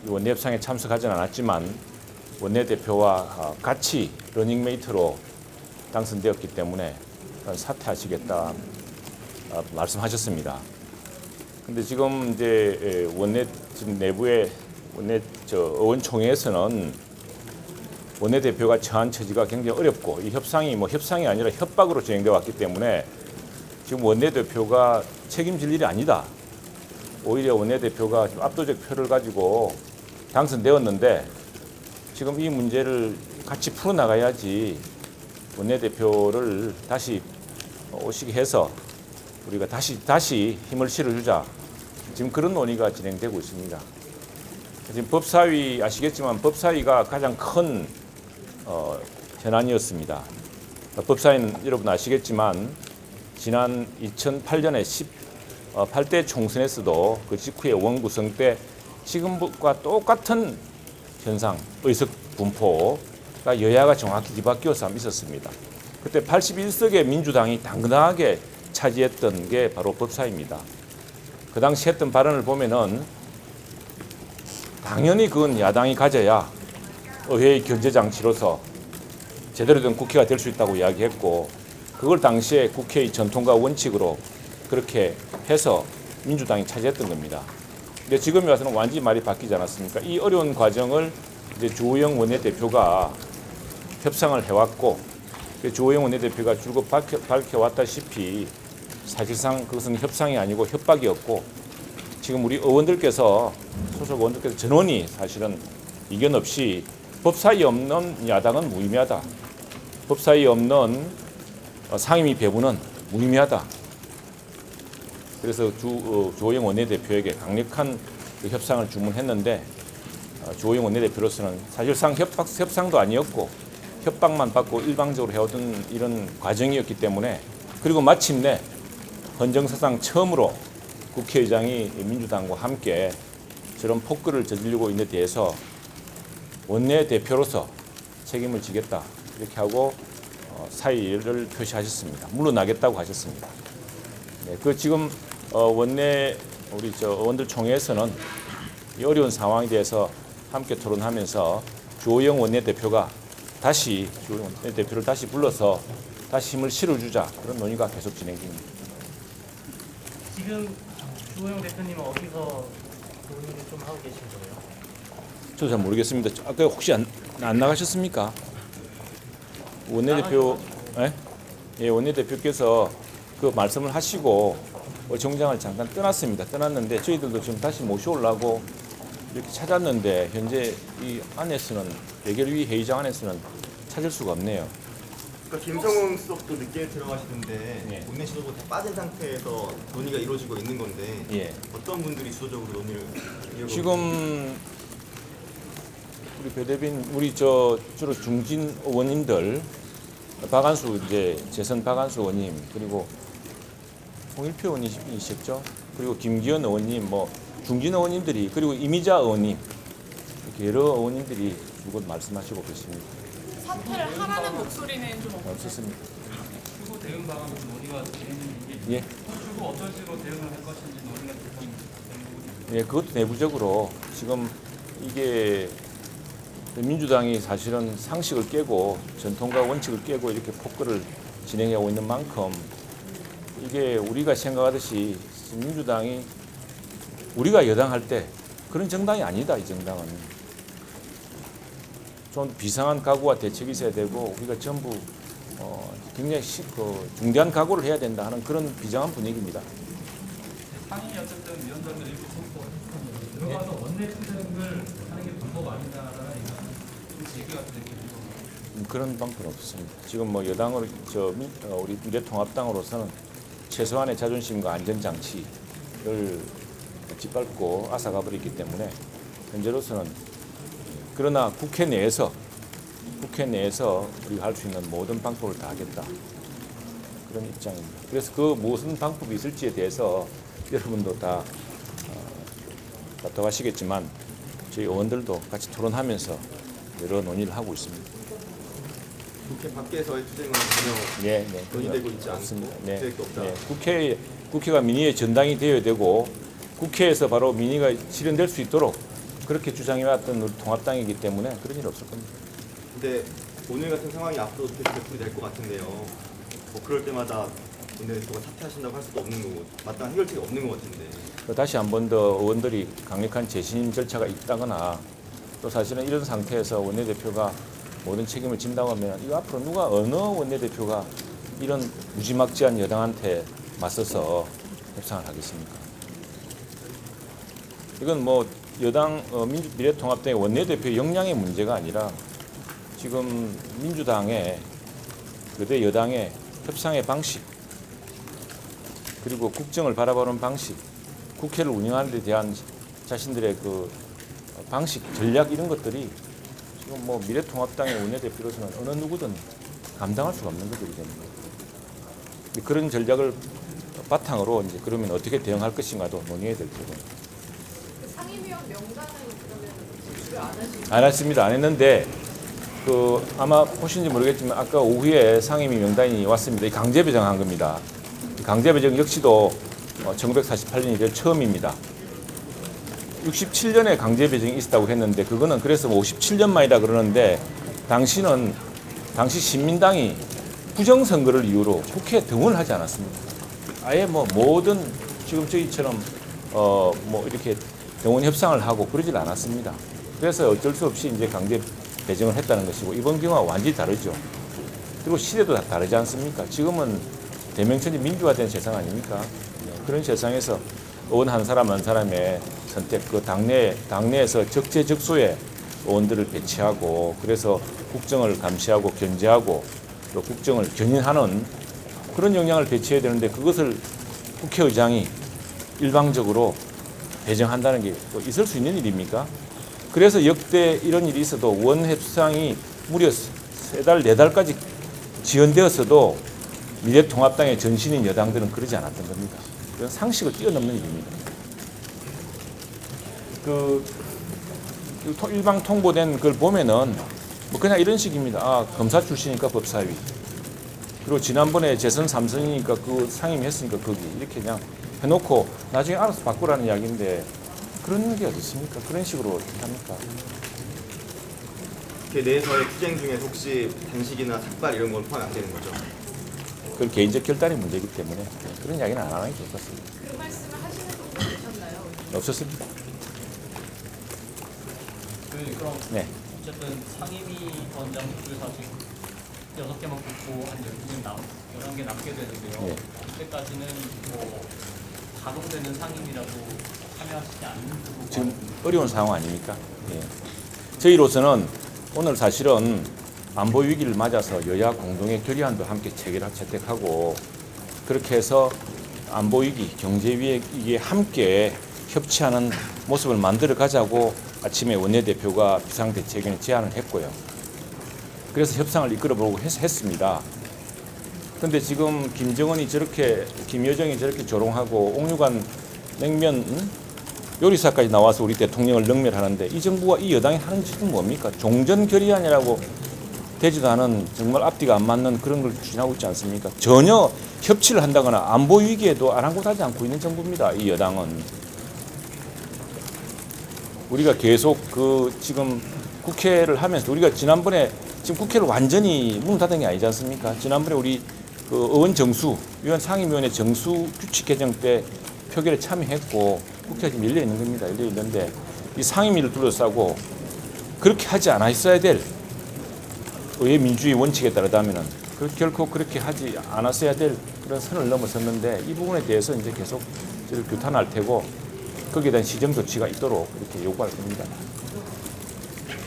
원내협상에 참석하지는 않았지만 원내대표와 같이 러닝메이트로 당선되었기 때문에 사퇴하시겠다 말씀하셨습니다. 근데 지금 이제 원내 지금 내부의 의원총회에서는 원내대표가 처한 처지가 굉장히 어렵고 이 협상이 협상이 아니라 협박으로 진행되어 왔기 때문에 지금 원내대표가 책임질 일이 아니다. 오히려 원내대표가 지금 압도적 표를 가지고 당선되었는데 지금 이 문제를 같이 풀어나가야지 원내대표를 다시 오시게 해서 우리가 다시 힘을 실어주자. 지금 그런 논의가 진행되고 있습니다. 지금 법사위 아시겠지만 법사위가 가장 큰 현안이었습니다. 법사위는 여러분 아시겠지만 지난 2008년에 18대 총선에서도 그 직후에 의원 구성 때 지금과 똑같은 현상, 의석 분포가 여야가 정확히 뒤바뀌어서 있었습니다. 그때 81석의 민주당이 당당하게 차지했던 게 바로 법사위입니다. 그 당시 했던 발언을 보면은 당연히 그건 야당이 가져야 의회의 견제장치로서 제대로 된 국회가 될 수 있다고 이야기했고 그걸 당시에 국회의 전통과 원칙으로 그렇게 해서 민주당이 차지했던 겁니다. 근데 지금 와서는 완전히 말이 바뀌지 않았습니까? 이 어려운 과정을 이제 주호영 원내대표가 협상을 해왔고 주호영 원내대표가 줄곧 밝혀왔다시피 사실상 그것은 협상이 아니고 협박이었고 지금 우리 의원들께서 소속 의원들께서 전원이 사실은 이견 없이 법사위 없는 야당은 무의미하다. 법사위 없는 상임위 배분은 무의미하다. 그래서 주호영 원내대표에게 강력한 그 협상을 주문했는데 주호영 원내대표로서는 사실상 협상도 아니었고 협박만 받고 일방적으로 해오던 이런 과정이었기 때문에 그리고 마침내 헌정사상 처음으로 국회의장이 민주당과 함께 저런 폭거를 저지르고 있는 데 대해서 원내대표로서 책임을 지겠다 이렇게 하고 사의를 표시하셨습니다. 물러나겠다고 하셨습니다. 네, 그 지금 원내 우리 의원들 총회에서는 이 어려운 상황에 대해서 함께 토론하면서 주호영 원내대표가 주호영 원내대표를 다시 불러서 다시 힘을 실어주자 그런 논의가 계속 진행됩니다. 지금 주호영 대표님은 어디서 논의를 좀 하고 계신 거예요? 저도 잘 모르겠습니다. 아까 혹시 안 나가셨습니까? 원내대표, 예, 원내대표께서 그 말씀을 하시고 정장을 잠깐 떠났습니다. 떠났는데 저희들도 지금 다시 모셔오려고 이렇게 찾았는데 현재 이 안에서는 대결위 회의장 안에서는 찾을 수가 없네요. 그러니까 김성훈 수석도 늦게 들어가시는데 예. 원내 지도부 다 빠진 상태에서 논의가 이루어지고 있는 건데 예. 어떤 분들이 주도적으로 논의를 이어가고 지금 우리 배대빈 우리 주로 중진 의원님들 박한수 이제 재선 박한수 의원님 그리고 홍일표 의원이셨죠. 그리고 김기현 의원님 중진 의원님들이 그리고 이미자 의원님 이렇게 여러 의원님들이 줄곧 말씀하시고 계십니다. 사퇴를 하라는 목소리는 좀 없었습니다. 추후 대응 방안도 논의가 되는 게 예. 추후 어떤 식으로 대응을 할 것인지 논의가 되는 부분입니다. 예, 그것도 내부적으로 지금 이게 민주당이 사실은 상식을 깨고 전통과 원칙을 깨고 이렇게 폭거를 진행하고 있는 만큼 이게 우리가 생각하듯이 민주당이 우리가 여당할 때 그런 정당이 아니다. 이 정당은 좀 비상한 각오와 대책이 있어야 되고 우리가 전부 굉장히 중대한 각오를 해야 된다 하는 그런 비장한 분위기입니다. 상임위 어쨌든 위원장들 이렇게 들어가서 원내 투쟁을 하는 게 방법 아니다라는 제기 같은 느낌이 그런 방법은 없습니다. 지금 여당으로 우리 미래통합당으로서는 최소한의 자존심과 안전장치를 짓밟고 앗아가버렸기 때문에 현재로서는 그러나 국회 내에서 우리가 할 수 있는 모든 방법을 다 하겠다 그런 입장입니다. 그래서 그 무슨 방법이 있을지에 대해서 여러분도 다 답답하시겠지만 저희 의원들도 같이 토론하면서 여러 논의를 하고 있습니다. 국회 밖에서의 투쟁은 전혀 네, 논의되고 있지 없습니다. 않고 네, 계획도 없다. 국회가 민의의 전당이 되어야 되고 국회에서 바로 민의가 실현될 수 있도록 그렇게 주장해왔던 우리 통합당이기 때문에 그런 일 없을 겁니다. 근데 오늘 같은 상황이 앞으로 계속 되풀이 될 것 같은데요. 뭐 그럴 때마다 원내대표가 사퇴하신다고 할 수도 없는 거고 마땅한 해결책이 없는 것 같은데. 다시 한 번 더 의원들이 강력한 재신임 절차가 있다거나 또 사실은 이런 상태에서 원내대표가 모든 책임을 진다고 하면 이거 앞으로 누가 어느 원내대표가 이런 무지막지한 여당한테 맞서서 협상을 하겠습니까? 이건 뭐 여당 미래통합당의 원내대표 역량의 문제가 아니라 지금 민주당의 그대 여당의 협상의 방식 그리고 국정을 바라보는 방식, 국회를 운영하는 데 대한 자신들의 그 방식, 전략 이런 것들이 지금 뭐 미래통합당의 원내대표로서는 어느 누구든 감당할 수가 없는 것들이 됩니다. 그런 전략을 바탕으로 이제 그러면 어떻게 대응할 것인가도 논의해야 될 테고. 상임위원 명단은 그러면 제출을 안 하시고 안 했습니다. 안 했는데 그 아마 보신지 모르겠지만 아까 오후에 상임위 명단이 왔습니다. 이 강제 배정한 겁니다. 이 강제 배정 역시도 1948년이 될 처음입니다. 67년에 강제 배정이 있었다고 했는데 그거는 그래서 뭐 57년 만이다 그러는데 당시 신민당이 부정선거를 이유로 국회에 등원을 하지 않았습니다. 아예 뭐 모든 지금 저희처럼 뭐 이렇게 등원 협상을 하고 그러질 않았습니다. 그래서 어쩔 수 없이 이제 강제 배정을 했다는 것이고 이번 경우와 완전히 다르죠. 그리고 시대도 다 다르지 않습니까? 지금은 대명천이 민주화된 세상 아닙니까? 그런 세상에서 의원 한 사람 한 사람의 선택, 그 당내에서 적재적소에 의원들을 배치하고 그래서 국정을 감시하고 견제하고 또 국정을 견인하는 그런 역량을 배치해야 되는데 그것을 국회의장이 일방적으로 배정한다는 게 또 있을 수 있는 일입니까? 그래서 역대 이런 일이 있어도 원협상이 무려 3달, 4달까지 지연되었어도 미래통합당의 전신인 여당들은 그러지 않았던 겁니다. 그건 상식을 뛰어넘는 일입니다. 그 일방 통보된 걸 보면은 뭐 그냥 이런 식입니다. 아, 검사 출신이니까 법사위. 그리고 지난번에 재선 3선이니까 그 상임위 했으니까 거기 이렇게 그냥 해놓고 나중에 알아서 바꾸라는 이야기인데 그런 게 어디 있습니까? 그런 식으로 어떻게 합니까? 국회 내에서의 투쟁 중에 혹시 단식이나 삭발 이런 건 포함 안 되는 거죠? 그건 개인적 결단의 문제이기 때문에 그런 이야기는 안 하는 게 좋을 것 같습니다. 그 말씀을 하시는 분도 계셨나요? 없었습니다. 그럼 네. 어쨌든 상임위 원장님께서 아직 6개만 뽑고 한 11개 남게 되는데요. 네. 그때까지는 뭐 가동되는 상임위라도 참여하시지 않는 쪽으로 지금 어려운 상황 아닙니까? 예. 저희로서는 오늘 사실은 안보 위기를 맞아서 여야 공동의 결의안도 함께 채택하고 그렇게 해서 안보 위기, 경제 위기에 함께 협치하는 모습을 만들어 가자고 아침에 원내대표가 비상대책위원회 제안을 했고요. 그래서 협상을 이끌어보고 했습니다. 그런데 지금 김여정이 저렇게 조롱하고 옥류관 냉면 요리사까지 나와서 우리 대통령을 능멸하는데 이 정부가 이 여당이 하는 짓은 뭡니까? 종전결의안이라고 되지도 않은 정말 앞뒤가 안 맞는 그런 걸 추진하고 있지 않습니까? 전혀 협치를 한다거나 안보 위기에도 아랑곳하지 않고 있는 정부입니다. 이 여당은. 우리가 계속 지금 국회를 하면서 우리가 지난번에 지금 국회를 완전히 문을 닫은 게 아니지 않습니까? 지난번에 우리 의원 정수, 위원 상임위원회 정수 규칙 개정 때 표결에 참여했고 국회가 지금 열려 있는 겁니다. 열려 있는데 이 상임위를 둘러싸고 그렇게 하지 않았어야 될 의회 민주주의 원칙에 따르다면은 결코 그렇게 하지 않았어야 될 그런 선을 넘어섰는데 이 부분에 대해서 이제 계속 저를 규탄할 테고 거기에 대한 시정 조치가 있도록 이렇게 요구할 겁니다.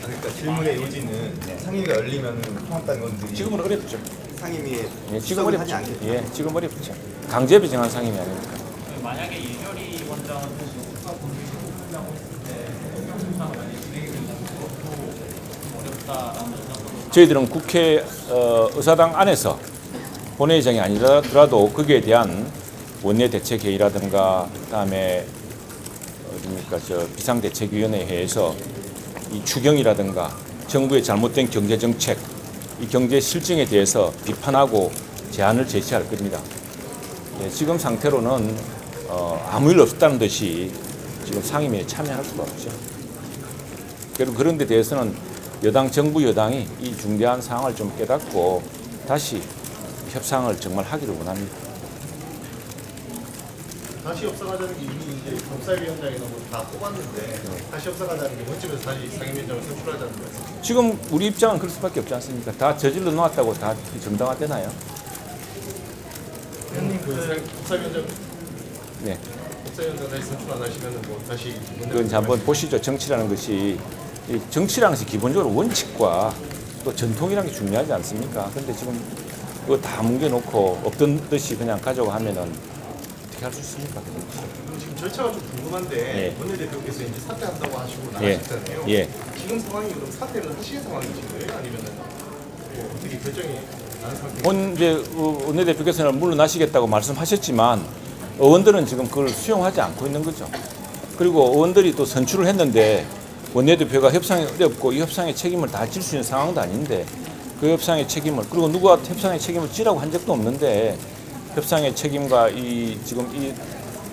그러니까 질문의 요지는 상임위가 열리면 통합당 의원들이 지금은 어렵죠. 상임위에 예, 지금 출석을 하지 어렵죠. 않겠다. 예, 지금 어렵죠. 강제 배정한 상임이 아닙니까? 만약에 이결이 원장은 수사하고 있을 때 협상을 만약에 진행이 된다면 그것도 어렵다라는 생각도 저희들은 국회 의사당 안에서 본회의장이 아니더라도 거기에 대한 원내대책회의라든가 그다음에 어디입니까 비상대책위원회에서 이 추경이라든가 정부의 잘못된 경제정책, 이 경제 실정에 대해서 비판하고 제안을 제시할 겁니다. 예, 지금 상태로는 아무 일 없었다는 듯이 지금 상임위에 참여할 수가 없죠. 그리고 그런 데 대해서는 여당, 정부 여당이 이 중대한 상황을 좀 깨닫고 다시 협상을 정말 하기를 원합니다. 다시 협상하자는 게 이미 이제 법사위원장이 너무 다 뽑았는데 다시 협상하자는 게 원집에서 다시 상임위원장을 선출하자는 거예요. 지금 우리 입장은 그럴 수밖에 없지 않습니까? 다 저질러 놓았다고 다 정당화되나요? 의원님 법사위원장 네. 법사위원장 다시 선출 안 하시면은 뭐 다시 그건 이제 한번 보시죠. 정치라는 것이 이 정치라는 것이 기본적으로 원칙과 또 전통이라는 게 중요하지 않습니까? 그런데 지금 이거 다 뭉개놓고 없던 듯이 그냥 가져가 하면은 어떻게 할 수 있습니까? 그리고 지금 절차가 좀 궁금한데 예. 원내대표께서 이제 사퇴한다고 하시고 예. 나가셨잖아요. 예. 지금 상황이 그럼 사퇴를 하실 상황이신 거예요? 아니면은 뭐 어떻게 결정이 나는 상태? 이제 원내대표께서는 물러나시겠다고 말씀하셨지만 의원들은 지금 그걸 수용하지 않고 있는 거죠. 그리고 의원들이 또 선출을 했는데 원내대표가 협상이 어렵고 이 협상의 책임을 다 질 수 있는 상황도 아닌데 그 협상의 책임을 그리고 누가 협상의 책임을 지라고 한 적도 없는데 협상의 책임과 이 지금 이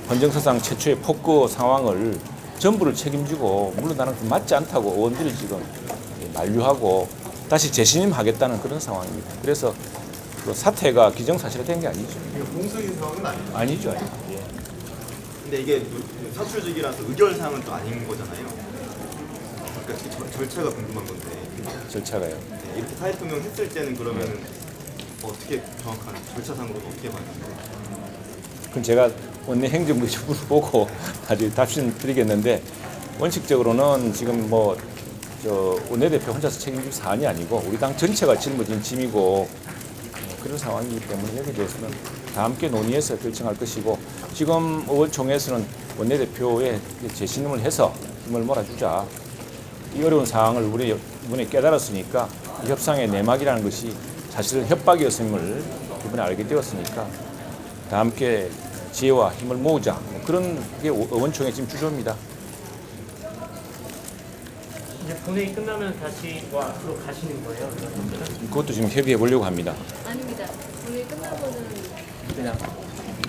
헌정사상 최초의 폭거 상황을 전부를 책임지고 물러나는 건 맞지 않다고 의원들이 지금 만류하고 다시 재신임하겠다는 그런 상황입니다. 그래서 그 사태가 기정사실화 된 게 아니죠. 이거 공석인 상황은 아니죠. 아니죠. 근데 이게 사출직이라서 의결사항은 또 아닌 거잖아요. 그러니까 절차가 궁금한 건데 절차가요. 네, 이렇게 사회 표명했을 때는 그러면은 어떻게 정확한 절차상으로는 어떻게 봐야 돼요? 그건 제가 원내 행정부 쪽으로 보고 아주 답변 드리겠는데 원칙적으로는 지금 뭐 저 원내대표 혼자서 책임질 사안이 아니고 우리 당 전체가 짊어진 짐이고 그런 상황이기 때문에 여기에 대해서는 다 함께 논의해서 결정할 것이고 지금 의원총회에서는 원내대표의 재신임을 해서 힘을 몰아주자. 이 어려운 상황을 우리 이번에 깨달았으니까 이 협상의 내막이라는 것이 사실은 협박이었음을 이번에 알게 되었으니까 다 함께 지혜와 힘을 모으자. 그런 게 의원총회 지금 주조입니다. 이제 본회의 끝나면 다시 뭐 앞으로 가시는 거예요? 그러면? 그것도 지금 협의해 보려고 합니다. 아닙니다. 오늘 끝나고는 그냥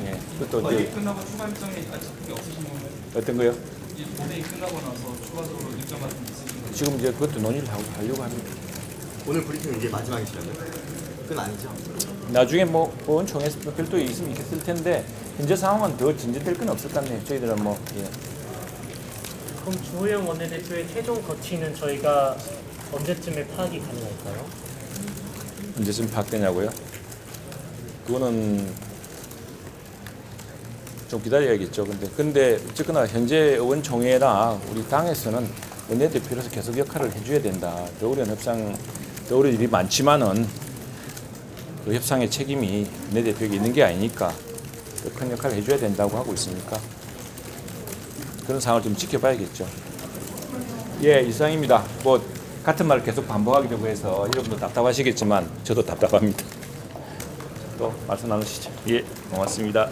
예, 그것도 회의 이제 끝나고 추가 일정이 아직 그게 없으신 건가요? 어떤 거요? 이 본회의 끝나고 나서 추가적으로 일정 같은 게 있으신 건가요? 지금 이제 그것도 논의를 하려고 합니다. 오늘 브리핑은 이게 마지막이시라고요? 그건 아니죠? 나중에 뭐 의원총회에서 별도 있으면 있겠을 텐데 현재 상황은 더 진전될 건 없을 것 같네요. 저희들은 뭐 예. 그럼 주호영 원내대표의 최종 거취는 저희가 언제쯤에 파악이 가능할까요? 언제쯤 파악되냐고요? 그거는 좀 기다려야겠죠. 근데 어쨌거나 현재 의원총회나 우리 당에서는 원내대표로서 계속 역할을 해줘야 된다. 더 어려운 협상, 더 어려운 일이 많지만은 그 협상의 책임이 원내대표에게 있는 게 아니니까 더 큰 역할을 해줘야 된다고 하고 있으니까 그런 상황을 좀 지켜봐야겠죠. 예, 이상입니다. 뭐 같은 말을 계속 반복하기로 해서 여러분도 답답하시겠지만 저도 답답합니다. 또 말씀 나누시죠. 예, 고맙습니다.